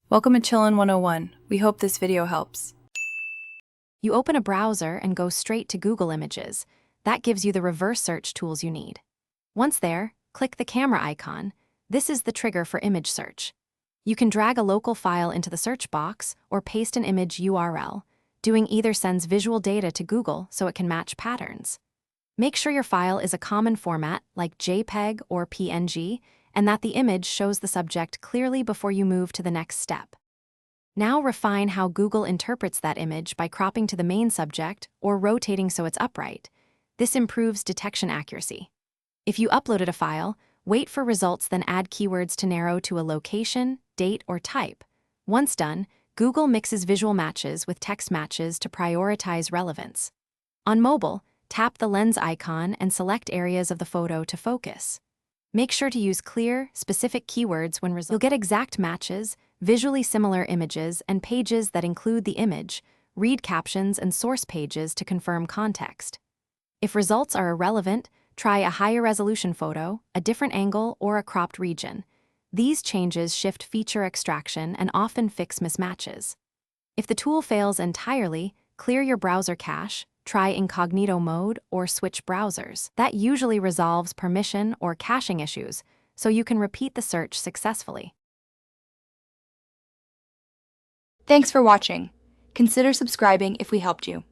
Welcome to Chillin' 101. We hope this video helps. You open a browser and go straight to Google Images. That gives you the reverse search tools you need. Once there, click the camera icon. This is the trigger for image search. You can drag a local file into the search box or paste an image URL. Doing either sends visual data to Google so it can match patterns. Make sure your file is a common format like JPEG or PNG, and that the image shows the subject clearly before you move to the next step. Now refine how Google interprets that image by cropping to the main subject or rotating so it's upright. This improves detection accuracy. If you uploaded a file, wait for results, then add keywords to narrow to a location, date, or type. Once done, Google mixes visual matches with text matches to prioritize relevance. On mobile, tap the lens icon and select areas of the photo to focus. Make sure to use clear, specific keywords when results. You'll get exact matches, visually similar images, and pages that include the image. Read captions and source pages to confirm context. If results are irrelevant, try a higher resolution photo, a different angle, or a cropped region. These changes shift feature extraction and often fix mismatches. If the tool fails entirely, clear your browser cache, try incognito mode, or switch browsers. That usually resolves permission or caching issues, so you can repeat the search successfully. Thanks for watching. Consider subscribing if we helped you.